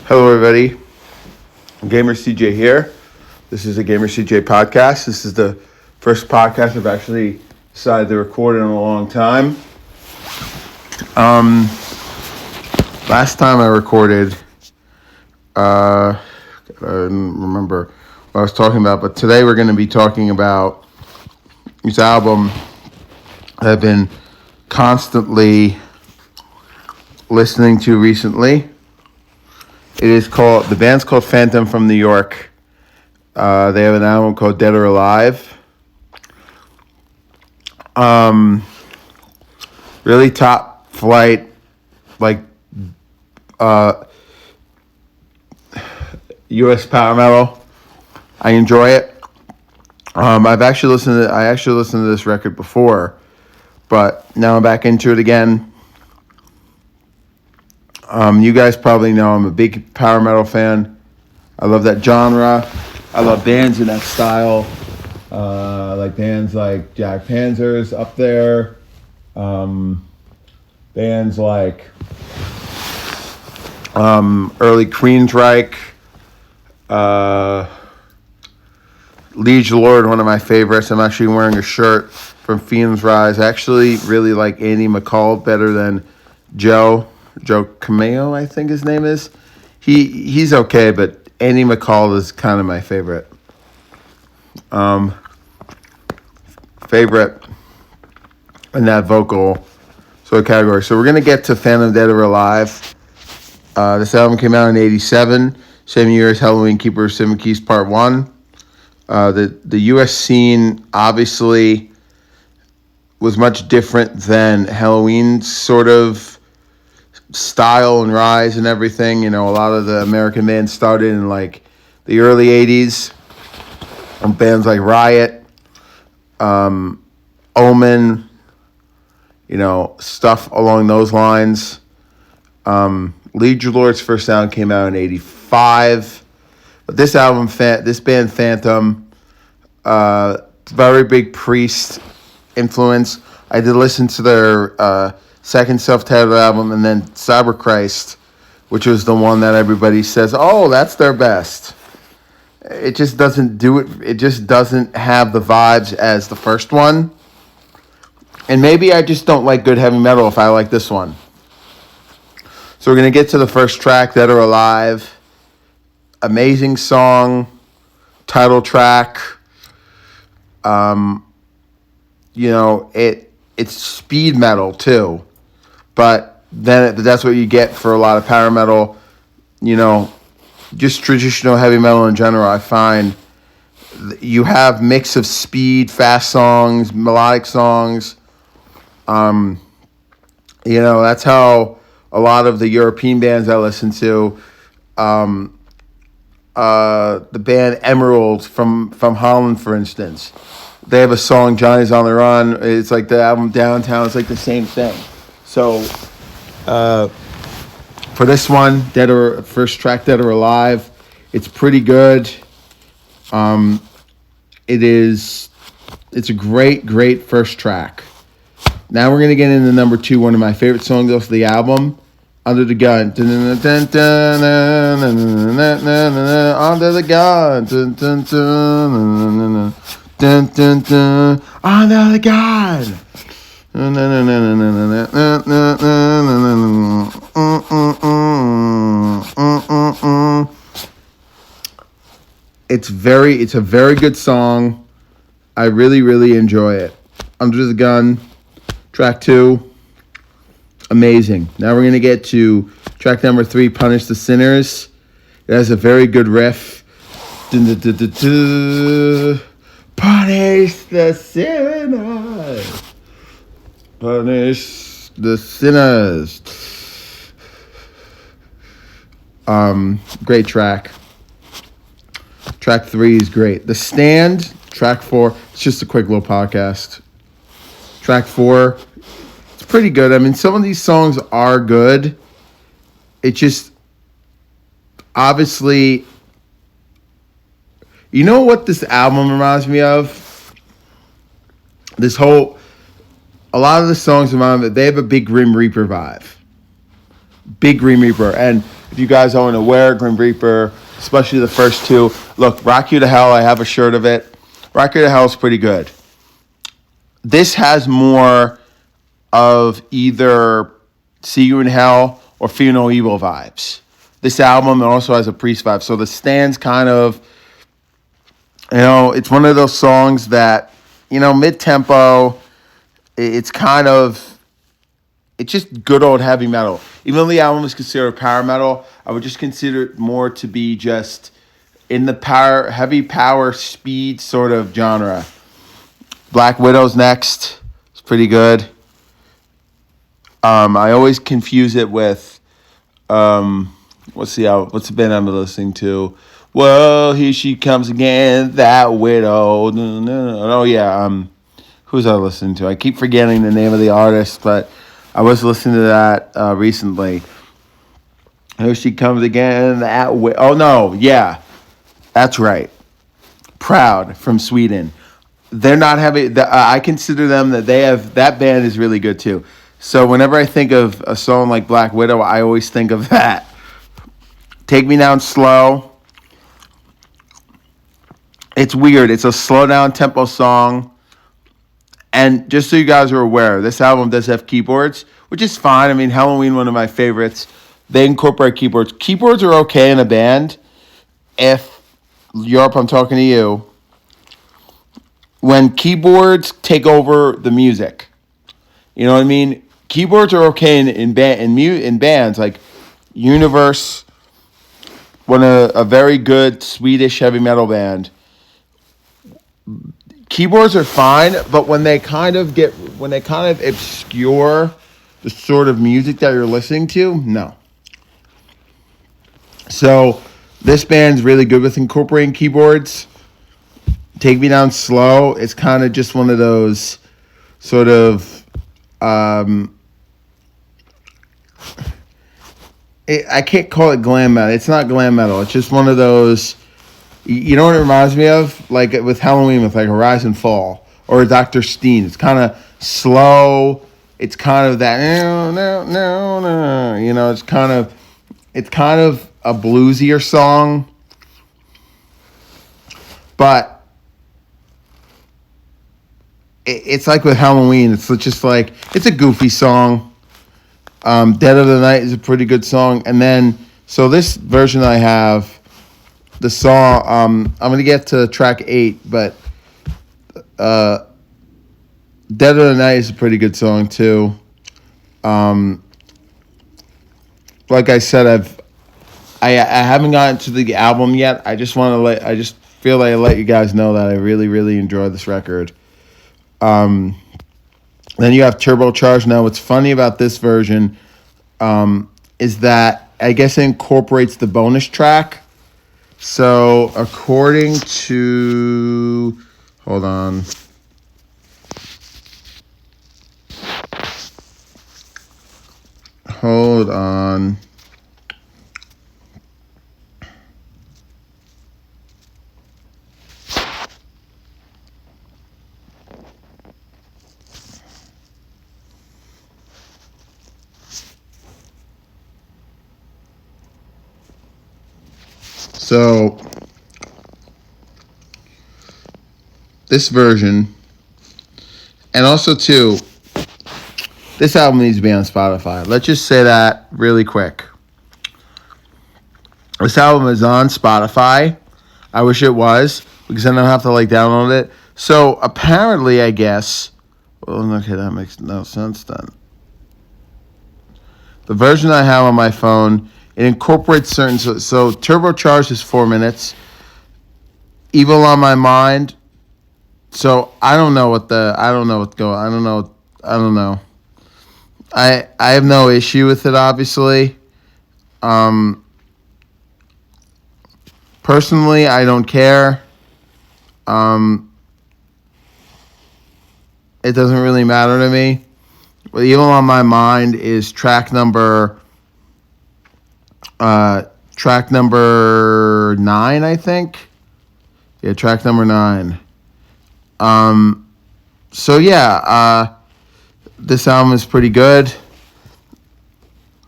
Hello, everybody. Gamer CJ here. This is a Gamer CJ podcast. This is the first podcast I've actually decided to record in a long time. Last time I recorded, I don't remember what I was talking about, but today we're going to be talking about this album I've been constantly listening to recently. The band's called Phantom from New York. They have an album called Dead or Alive. Really top flight, like U.S. power metal. I enjoy it. I actually listened to this record before, but now I'm back into it again. You guys probably know I'm a big power metal fan. I love that genre. I love bands in that style. Like bands like Jack Panzer's up there. Bands like early Queensryche. Liege Lord, one of my favorites. I'm actually wearing a shirt from Phoenix Rise. I actually really like Andy McCall better than Joe Cameo, I think his name is. He's okay, but Andy McCall is kind of my favorite. Favorite in that vocal sort of category. So we're gonna get to Phantom Dead or Alive. This album came out in '87, same year as Halloween Keeper of Seven Keys Part 1. The U.S. scene obviously was much different than Halloween's sort of style and rise and everything. You know, a lot of the American bands started in like the early 80s. Bands like Riot, Omen, you know, stuff along those lines. Liege Lord's first album came out in '85. But this band Phantom, very big Priest influence. I did listen to their second self-titled album, and then Cyberchrist, which was the one that everybody says, oh, that's their best. It just doesn't do it. It just doesn't have the vibes as the first one. And maybe I just don't like good heavy metal if I like this one. So we're going to get to the first track, Dead or Alive. Amazing song, title track. You know, it's speed metal too. But then that's what you get for a lot of power metal. You know, just traditional heavy metal in general, I find you have mix of speed, fast songs, melodic songs. You know, that's how a lot of the European bands I listen to, the band Emerald from Holland, for instance, they have a song, Johnny's on the Run. It's like the album Downtown. It's like the same thing. So, for this one, first track, Dead or Alive, it's pretty good. It's a great first track. Now we're gonna get into number 2, one of my favorite songs off the album, Under the Gun. Under the Gun. Under the Gun. It's a very good song. I really enjoy it. Under the Gun, track 2, amazing. Now we're gonna get to track number 3, Punish the Sinners. It has a very good riff. Punish the sinners. Punish the sinners. Great track. Track 3 is great. The Stand, track 4. It's just a quick little podcast. Track 4, it's pretty good. I mean, some of these songs are good. It just, obviously, you know what this album reminds me of? A lot of the songs remind me, they have a big Grim Reaper vibe. Big Grim Reaper. And If you guys aren't aware, Grim Reaper, especially the first two. Look, Rock You to Hell, I have a shirt of it. Rock You to Hell is pretty good. This has more of either See You in Hell or Fear No Evil vibes. This album also has a Priest vibe. So the Stand's kind of, it's one of those songs that, mid-tempo, it's just good old heavy metal. Even though the album is considered power metal, I would just consider it more to be just in the heavy power speed sort of genre. Black Widow's next. It's pretty good. I always confuse it with what's the band I'm listening to? Well, here she comes again, that widow. Oh yeah, who's I listening to? I keep forgetting the name of the artist, but I was listening to that recently. Here she comes again, that widow. Oh no, yeah, that's right. Proud from Sweden. They're not having. I consider them that they have. That band is really good too. So whenever I think of a song like Black Widow, I always think of that. Take Me Down Slow. It's weird. It's a slow down tempo song. And just so you guys are aware, this album does have keyboards, which is fine. I mean, Halloween, one of my favorites. They incorporate keyboards. Keyboards are okay in a band. If, Europe, I'm talking to you. When keyboards take over the music. You know what I mean? Keyboards are okay in bands like Universe, a very good Swedish heavy metal band. Keyboards are fine, but when they kind of obscure the sort of music that you're listening to, no. So this band's really good with incorporating keyboards. Take Me Down Slow. It's kind of just one of those sort of I can't call it glam metal. It's not glam metal. It's just one of those. You know what it reminds me of? Like with Halloween, with like Horizon Fall or Dr. Steen. It's kind of slow. It's kind of that. No. It's kind of a bluesier song, but it's like with Halloween. It's just like it's a goofy song. Dead of the Night is a pretty good song. And then, so this version I have, the song, I'm going to get to track 8, but Dead of the Night is a pretty good song too. Like I said, I haven't gotten to the album yet. I just feel like I let you guys know that I really, really enjoy this record. Then you have Turbocharged. Now, what's funny about this version is that I guess it incorporates the bonus track. So, according to... Hold on. So, this version, and also too, this album needs to be on Spotify. Let's just say that really quick. This album is on Spotify. I wish it was, because then I don't have to download it. So apparently, I guess, well, okay, that makes no sense then. The version I have on my phone, it incorporates certain, so Turbocharged is 4 minutes. Evil on My Mind. So I don't know. I have no issue with it, obviously. Personally, I don't care. It doesn't really matter to me. But Evil on My Mind is track number 9, I think. Yeah, track number 9. So yeah, this album is pretty good.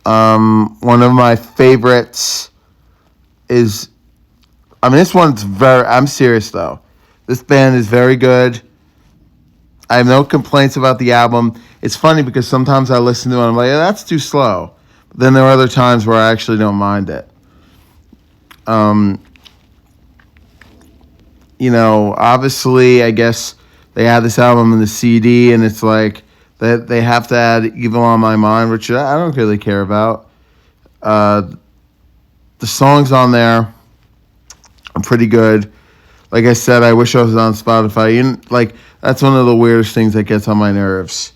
One of my favorites is, this one's I'm serious though. This band is very good. I have no complaints about the album. It's funny because sometimes I listen to it and I'm like, yeah, that's too slow. But then there are other times where I actually don't mind it. Obviously, I guess they had this album in the CD, and it's like that they have to add "Evil on My Mind," which I don't really care about. The songs on there are pretty good. Like I said, I wish I was on Spotify. That's one of the weirdest things that gets on my nerves.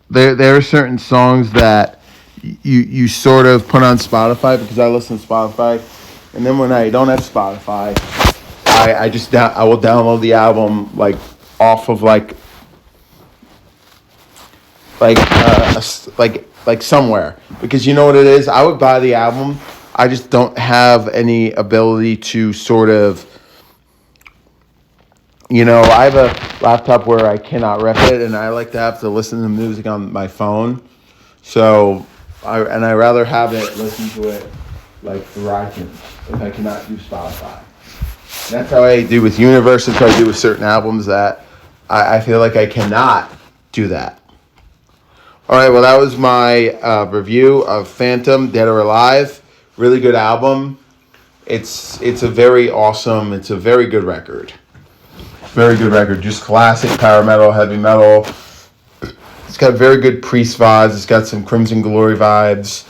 There are certain songs that you sort of put on Spotify because I listen to Spotify, and then when I don't have Spotify, I will download the album off of somewhere, because you know what it is. I would buy the album. I just don't have any ability to sort of. I have a laptop where I cannot rep it, and I like to have to listen to music on my phone. So, I rather have it listen to it through iTunes if I cannot do Spotify. That's how I do with Universe. That's how I do with certain albums that I feel like I cannot do that. All right, well, that was my review of Phantom, Dead or Alive. Really good album. It's a very awesome, it's a very good record. Very good record. Just classic power metal, heavy metal. It's got very good Priest vibes. It's got some Crimson Glory vibes.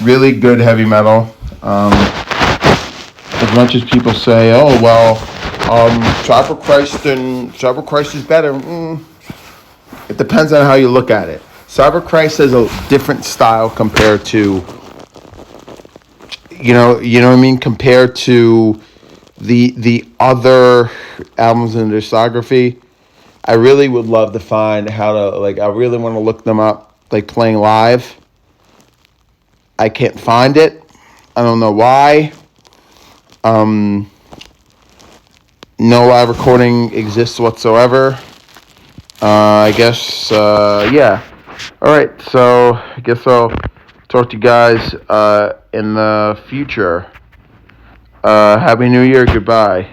Really good heavy metal. As much as people say, oh, well, Tribe of Christ is better. It depends on how you look at it. Tribe of Christ has a different style compared to, you know what I mean? Compared to the other albums in the discography. I really would love to find how to, I really want to look them up, playing live. I can't find it. I don't know why. No live recording exists whatsoever. I guess, yeah. All right, so I guess I'll talk to you guys in the future. Happy New Year. Goodbye.